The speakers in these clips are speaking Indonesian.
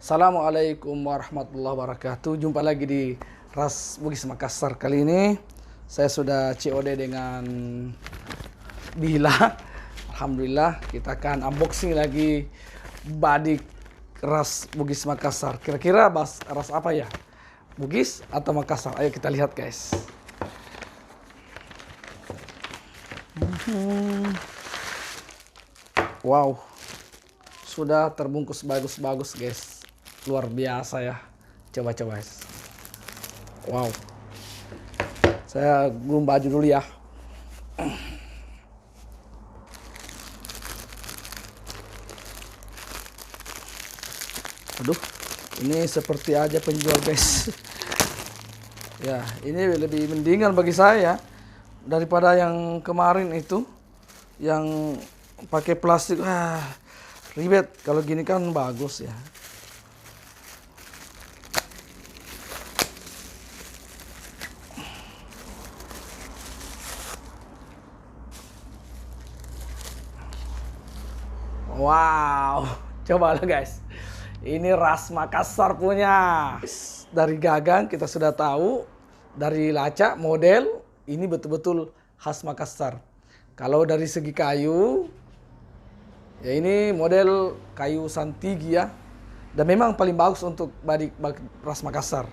Assalamualaikum warahmatullahi wabarakatuh. Jumpa lagi di Ras Bugis Makassar. Kali ini saya sudah COD dengan Bila. Alhamdulillah kita akan unboxing lagi badik Ras Bugis Makassar. Kira-kira ras apa ya? Bugis atau Makassar? Ayo kita lihat guys. Wow, sudah terbungkus bagus-bagus guys. Luar biasa ya. Coba-coba guys. Wow. Saya gulung baju dulu ya. Aduh, ini seperti aja penjual guys. Ya, ini lebih mendingan bagi saya daripada yang kemarin itu yang pakai plastik. Ribet. Kalau gini kan bagus ya. Wow, coba lah guys. Ini ras Makassar punya. Dari gagang kita sudah tahu, dari laca model ini betul-betul khas Makassar. Kalau dari segi kayu, ya ini model kayu santigi ya. Dan memang paling bagus untuk badik ras Makassar.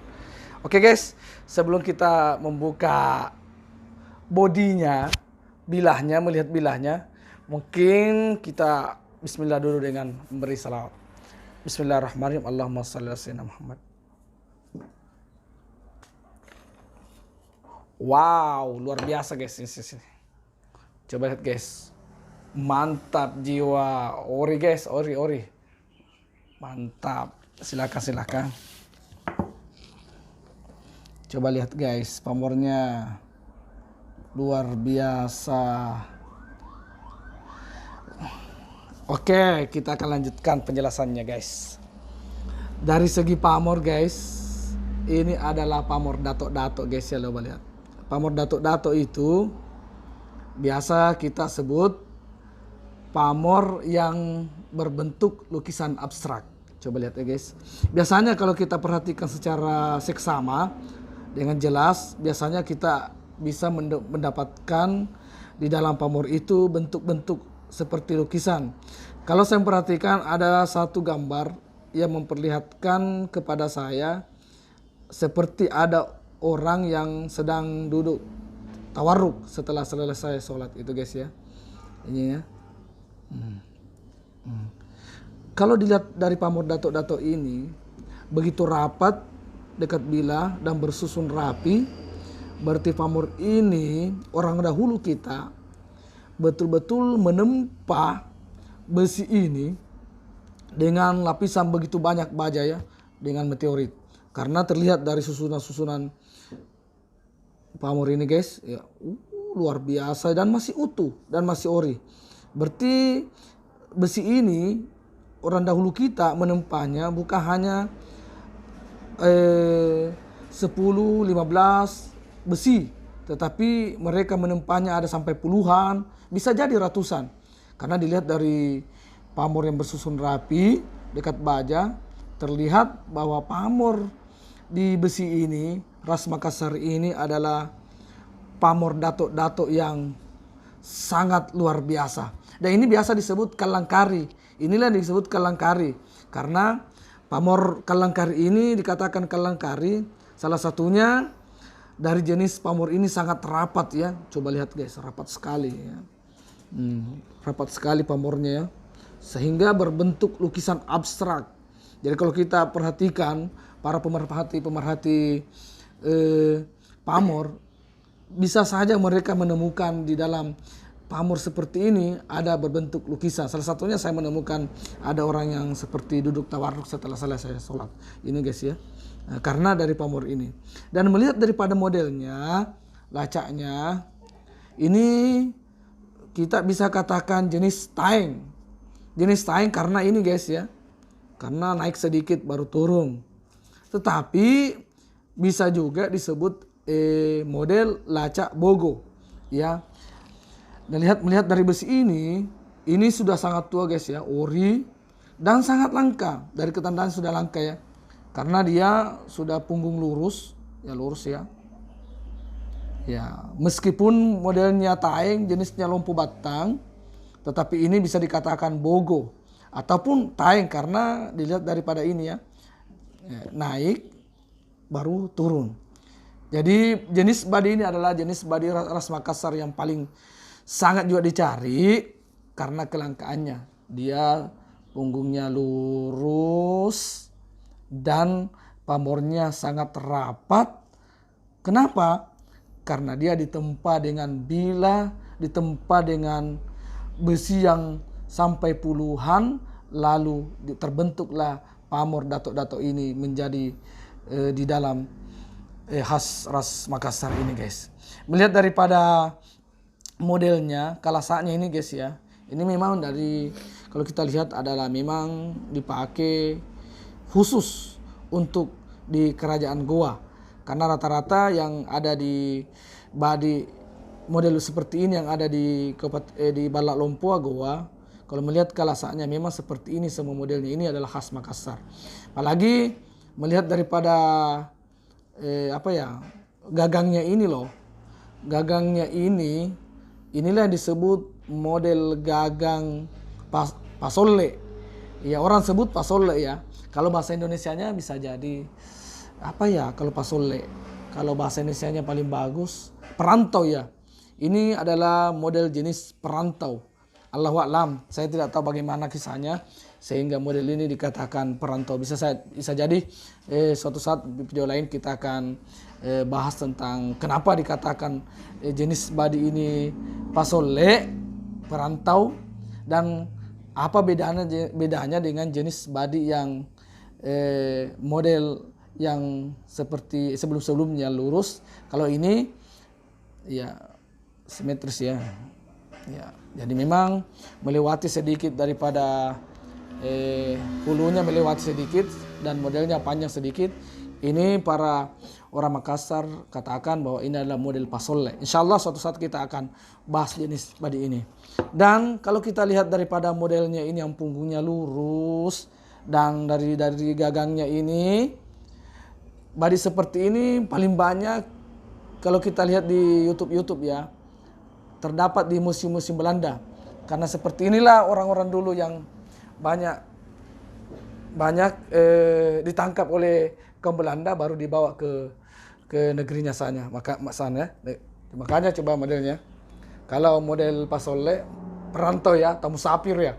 Oke guys, sebelum kita membuka bodinya, bilahnya, melihat bilahnya, mungkin kita Bismillah dulu dengan memberi salawat. Bismillahirrahmanirrahim. Allahumma shalli ala sayyidina Muhammad. Wow, luar biasa guys ini. Coba lihat guys. Mantap jiwa. Ori guys, ori. Mantap. Silakan. Coba lihat guys, pamornya luar biasa. Oke, kita akan lanjutkan penjelasannya guys. Dari segi pamor guys, ini adalah pamor dato-dato guys ya, lo lihat. Pamor dato-dato itu biasa kita sebut pamor yang berbentuk lukisan abstrak. Coba lihat ya guys. Biasanya kalau kita perhatikan secara seksama dengan jelas, biasanya kita bisa mendapatkan di dalam pamor itu bentuk-bentuk seperti lukisan. Kalau saya perhatikan ada satu gambar yang memperlihatkan kepada saya seperti ada orang yang sedang duduk tawarruk setelah selesai sholat itu guys ya. Ini ya. Kalau dilihat dari pamor dato-dato ini begitu rapat, dekat bila dan bersusun rapi, berarti pamor ini orang dahulu kita betul-betul menempa besi ini dengan lapisan begitu banyak baja ya, dengan meteorit. Karena terlihat dari susunan-susunan pamor ini guys, ya luar biasa dan masih utuh dan masih ori. Berarti besi ini orang dahulu kita menempanya bukan hanya 10-15 besi, tetapi mereka menempanya ada sampai puluhan, bisa jadi ratusan. Karena dilihat dari pamor yang bersusun rapi dekat baja, terlihat bahwa pamor di besi ini, ras Makassar ini adalah pamor dato-dato yang sangat luar biasa. Dan ini biasa disebut kalangkari. Inilah yang disebut kalangkari. Karena pamor kalangkari ini dikatakan kalangkari, salah satunya dari jenis pamor ini sangat rapat ya. Coba lihat guys, rapat sekali ya. Rapat sekali pamornya ya. Sehingga berbentuk lukisan abstrak. Jadi kalau kita perhatikan para pemerhati pamor, bisa saja mereka menemukan di dalam pamor seperti ini ada berbentuk lukisan. Salah satunya saya menemukan ada orang yang seperti duduk tawarruk setelah selesai sholat. Ini guys ya. Nah, karena dari pamor ini. Dan melihat daripada modelnya, lacaknya, ini kita bisa katakan jenis taeng. Jenis taeng karena ini guys ya. Karena naik sedikit baru turun. Tetapi bisa juga disebut model lacak bogo. Ya. Dan melihat dari besi ini sudah sangat tua guys ya, ori. dan sangat langka. Dari ketandaan sudah langka ya, karena dia sudah punggung lurus ya. Ya, meskipun modelnya taeng, jenisnya lompo batang, tetapi ini bisa dikatakan bogo ataupun taeng karena dilihat daripada ini ya, naik baru turun. Jadi jenis badi ini adalah jenis badi ras Makassar yang paling sangat juga dicari karena kelangkaannya. Dia punggungnya lurus dan pamornya sangat rapat. Kenapa? Karena dia ditempa dengan ditempa dengan besi yang sampai puluhan, lalu terbentuklah pamor datuk-datuk ini menjadi di dalam khas ras Makassar ini guys. Melihat daripada modelnya, kalasaknya ini guys ya, ini memang dari, kalau kita lihat adalah memang dipakai khusus untuk di kerajaan Goa. Karena rata-rata yang ada di badi model seperti ini yang ada di Balak Lompoa Goa, kalau melihat kalasaknya memang seperti ini semua modelnya. Ini adalah khas Makassar. Apalagi melihat daripada gagangnya ini loh. Gagangnya inilah yang disebut model gagang pasolle. Ya, orang sebut pasolle ya. Kalau bahasa Indonesianya bisa jadi kalau pasolle. Kalau bahasa Indonesianya paling bagus perantau ya. Ini adalah model jenis perantau. Allahu a'lam, saya tidak tahu bagaimana kisahnya sehingga model ini dikatakan perantau. Bisa jadi suatu saat di video lain kita akan bahas tentang kenapa dikatakan jenis badi ini pasolle, perantau, dan apa bedanya dengan jenis badi yang model yang seperti sebelum-sebelumnya lurus. Kalau ini ya simetris ya. Ya, jadi memang melewati sedikit daripada hulunya, melewati sedikit dan modelnya panjang sedikit. Ini para orang Makassar katakan bahwa ini adalah model pasolle. Insyaallah suatu saat kita akan bahas jenis badi ini. Dan kalau kita lihat daripada modelnya ini yang punggungnya lurus dan dari gagangnya ini, badi seperti ini paling banyak kalau kita lihat di YouTube ya, terdapat di museum-museum Belanda. Karena seperti inilah orang-orang dulu yang banyak ditangkap oleh kaum Belanda baru dibawa ke negerinya sana. Makanya coba modelnya. Kalau model pasolle perantau ya, atau musafir ya,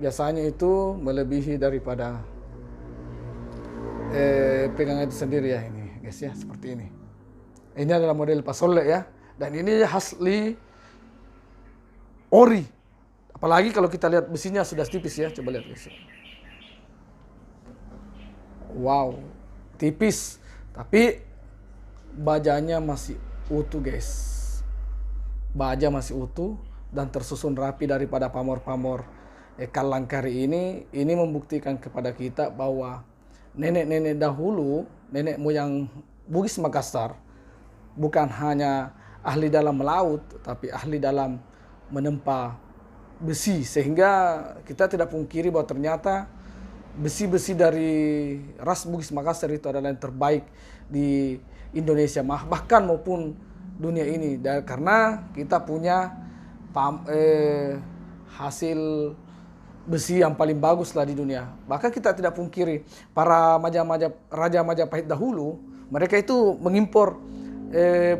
biasanya itu melebihi daripada pegangan itu sendiri ya ini guys ya, seperti ini. Ini adalah model pasolle ya, dan ini asli ori. Apalagi kalau kita lihat besinya sudah tipis ya, coba lihat guys. Wow, tipis, tapi bajanya masih utuh guys. Baja masih utuh dan tersusun rapi daripada pamor-pamor kalangkari ini. Ini membuktikan kepada kita bahwa nenek-nenek dahulu, nenek moyang Bugis Makassar, bukan hanya ahli dalam melaut, tapi ahli dalam menempa besi. Sehingga kita tidak pungkiri bahwa ternyata besi-besi dari ras Bugis Makassar itu adalah yang terbaik di Indonesia, bahkan maupun dunia ini. Karena kita punya hasil besi yang paling bagus lah di dunia. Bahkan kita tidak pungkiri para Raja Majapahit dahulu, mereka itu mengimpor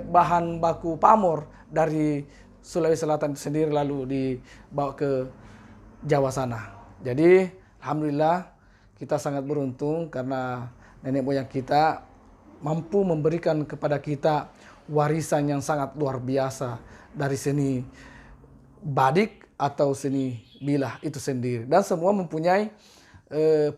bahan baku pamor dari Sulawesi Selatan itu sendiri lalu dibawa ke Jawa sana. Jadi alhamdulillah kita sangat beruntung karena nenek moyang kita mampu memberikan kepada kita warisan yang sangat luar biasa dari seni badik atau seni bilah itu sendiri, dan semua mempunyai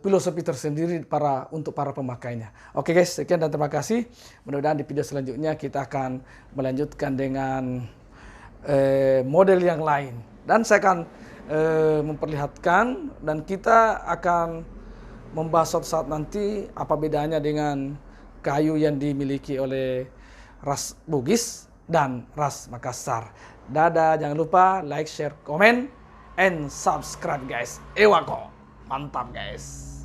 filosofi tersendiri untuk para pemakainya. Oke guys, sekian dan terima kasih. Mudah-mudahan di video selanjutnya kita akan melanjutkan dengan model yang lain, dan saya akan memperlihatkan dan kita akan membahas suatu saat nanti apa bedanya dengan kayu yang dimiliki oleh ras Bugis dan ras Makassar. Dadah, jangan lupa like, share, komen, and subscribe guys. Ewako. Mantap guys.